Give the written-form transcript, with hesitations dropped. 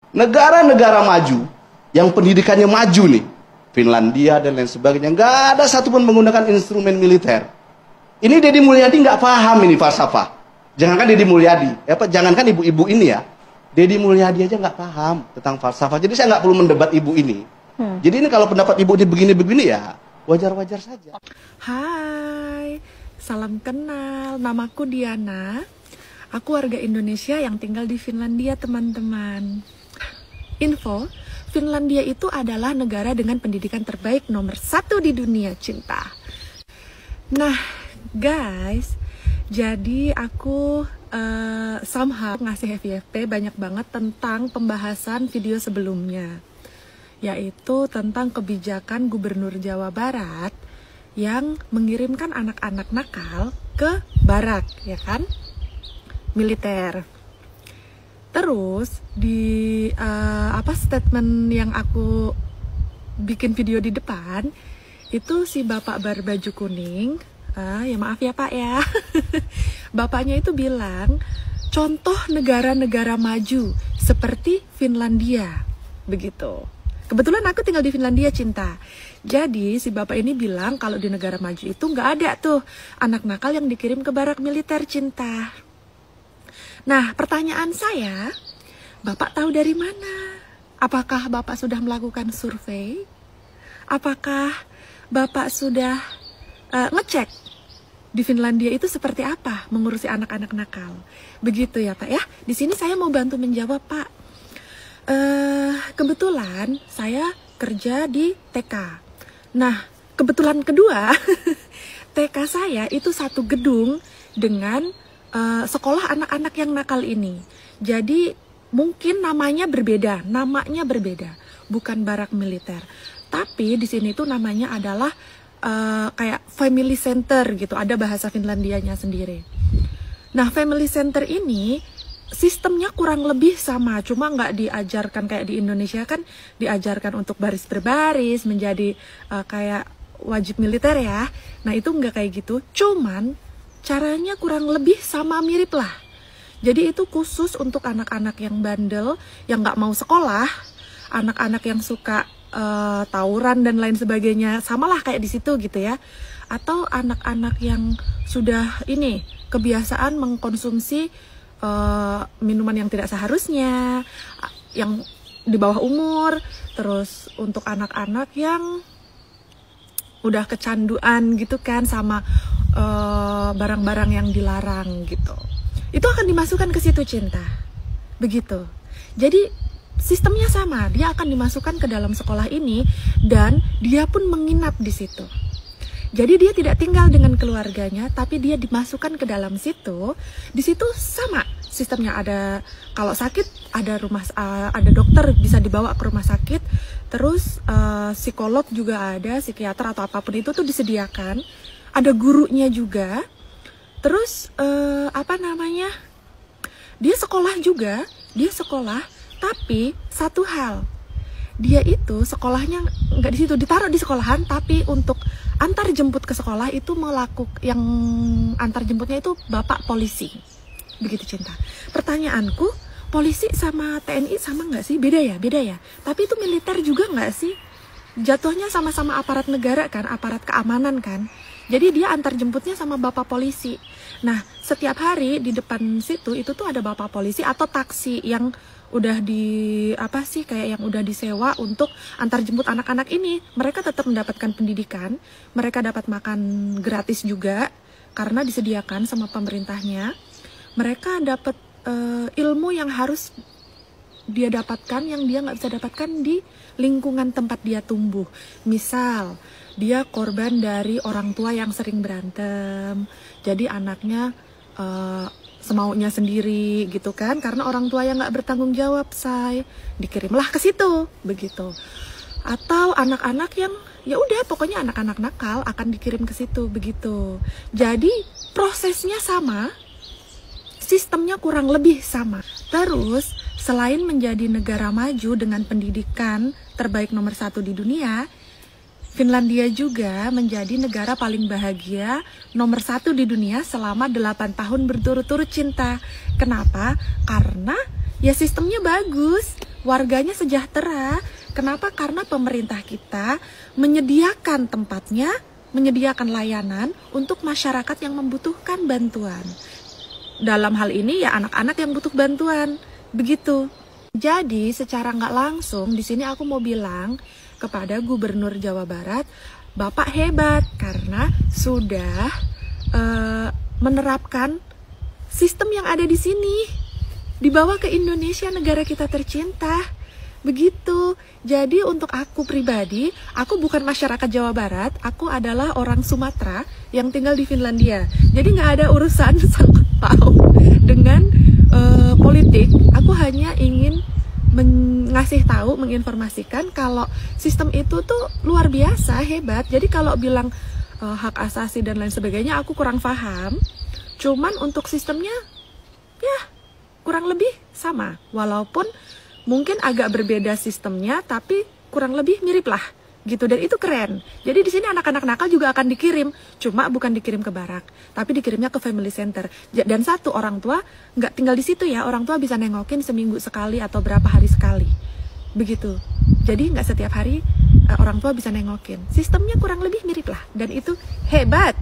Negara-negara maju yang pendidikannya maju nih, Finlandia dan lain sebagainya, nggak ada satupun menggunakan instrumen militer. Ini Deddy Mulyadi nggak paham ini falsafah. Jangankan Deddy Mulyadi, jangankan ibu-ibu ini ya, Deddy Mulyadi aja nggak paham tentang falsafah. Jadi saya nggak perlu mendebat ibu ini. Jadi ini kalau pendapat ibu ini begini-begini ya wajar-wajar saja. Hai, salam kenal. Namaku Diana. Aku warga Indonesia yang tinggal di Finlandia, teman-teman. Info, Finlandia itu adalah negara dengan pendidikan terbaik nomor 1 di dunia, cinta. Nah, guys, jadi aku somehow ngasih FYP banyak banget tentang pembahasan video sebelumnya, yaitu tentang kebijakan Gubernur Jawa Barat yang mengirimkan anak-anak nakal ke barak, ya kan, militer. Terus di statement yang aku bikin video di depan itu si bapak berbaju kuning, ya maaf ya pak ya, bapaknya itu bilang contoh negara-negara maju seperti Finlandia, begitu. Kebetulan aku tinggal di Finlandia, cinta. Jadi si bapak ini bilang kalau di negara maju itu nggak ada tuh anak nakal yang dikirim ke barak militer, cinta. Nah, pertanyaan saya, Bapak tahu dari mana? Apakah Bapak sudah melakukan survei? Apakah Bapak sudah ngecek di Finlandia itu seperti apa mengurusi anak-anak nakal? Begitu ya, Pak ya. Di sini saya mau bantu menjawab, Pak. Kebetulan saya kerja di TK. Nah, kebetulan kedua, TK saya itu satu gedung dengan sekolah anak-anak yang nakal ini. Jadi mungkin namanya berbeda, bukan barak militer. Tapi di sini tuh namanya adalah kayak family center gitu, ada bahasa Finlandianya sendiri. Nah, family center ini sistemnya kurang lebih sama, cuma nggak diajarkan kayak di Indonesia kan, diajarkan untuk baris berbaris menjadi kayak wajib militer ya. Nah, itu nggak kayak gitu, cuman caranya kurang lebih sama mirip lah. Jadi itu khusus untuk anak-anak yang bandel, yang nggak mau sekolah, anak-anak yang suka tawuran dan lain sebagainya, samalah kayak di situ gitu ya. Atau anak-anak yang sudah ini kebiasaan mengkonsumsi minuman yang tidak seharusnya, yang di bawah umur. Terus untuk anak-anak yang udah kecanduan gitu kan sama barang-barang yang dilarang gitu, itu akan dimasukkan ke situ, cinta. Begitu. Jadi sistemnya sama, dia akan dimasukkan ke dalam sekolah ini dan dia pun menginap di situ. Jadi dia tidak tinggal dengan keluarganya, tapi dia dimasukkan ke dalam situ. Di situ sama sistemnya, ada kalau sakit ada ada dokter bisa dibawa ke rumah sakit. Terus psikolog juga ada, psikiater atau apapun itu tuh disediakan. Ada gurunya juga. Terus dia sekolah juga, tapi satu hal, dia itu sekolahnya nggak di situ, ditaruh di sekolahan, tapi untuk antar jemput ke sekolah itu yang antar jemputnya itu bapak polisi. Begitu, cinta. Pertanyaanku, polisi sama TNI sama nggak sih? Beda ya? Tapi itu militer juga nggak sih? Jatuhnya sama-sama aparat negara kan, aparat keamanan kan. Jadi dia antar jemputnya sama bapak polisi. Nah, setiap hari di depan situ itu tuh ada bapak polisi atau taksi yang udah kayak yang udah disewa untuk antar jemput anak-anak ini. Mereka tetap mendapatkan pendidikan, mereka dapat makan gratis juga karena disediakan sama pemerintahnya. Mereka dapat ilmu yang harus dia dapatkan, yang dia nggak bisa dapatkan di lingkungan tempat dia tumbuh. Misal dia korban dari orang tua yang sering berantem, jadi anaknya semaunya sendiri gitu kan, karena orang tua yang nggak bertanggung jawab, dikirimlah ke situ, begitu. Atau anak-anak yang ya udah pokoknya anak-anak nakal akan dikirim ke situ, begitu. Jadi prosesnya sama, sistemnya kurang lebih sama. Terus selain menjadi negara maju dengan pendidikan terbaik nomor 1 di dunia, Finlandia juga menjadi negara paling bahagia nomor 1 di dunia selama 8 tahun berturut-turut, cinta. Kenapa? Karena ya sistemnya bagus. warganya sejahtera. Kenapa? Karena pemerintah kita menyediakan tempatnya, menyediakan layanan untuk masyarakat yang membutuhkan bantuan. Dalam hal ini ya anak-anak yang butuh bantuan, begitu. Jadi secara nggak langsung di sini aku mau bilang kepada Gubernur Jawa Barat, Bapak hebat karena sudah menerapkan sistem yang ada di sini, dibawa ke Indonesia, negara kita tercinta. Begitu. Jadi untuk aku pribadi, aku bukan masyarakat Jawa Barat, aku adalah orang Sumatera yang tinggal di Finlandia. Jadi nggak ada urusan sangkut paut dengan politik. Aku hanya ingin ngasih tahu, menginformasikan kalau sistem itu tuh luar biasa, hebat. Jadi kalau bilang hak asasi dan lain sebagainya, aku kurang paham. Cuman untuk sistemnya, ya kurang lebih sama. Walaupun mungkin agak berbeda sistemnya, tapi kurang lebih mirip lah, gitu. Dan itu keren. Jadi di sini anak-anak nakal juga akan dikirim, cuma bukan dikirim ke barak, tapi dikirimnya ke family center. Dan satu, orang tua nggak tinggal di situ ya, orang tua bisa nengokin seminggu sekali atau berapa hari sekali, begitu. Jadi nggak setiap hari orang tua bisa nengokin. Sistemnya kurang lebih mirip lah, dan itu hebat.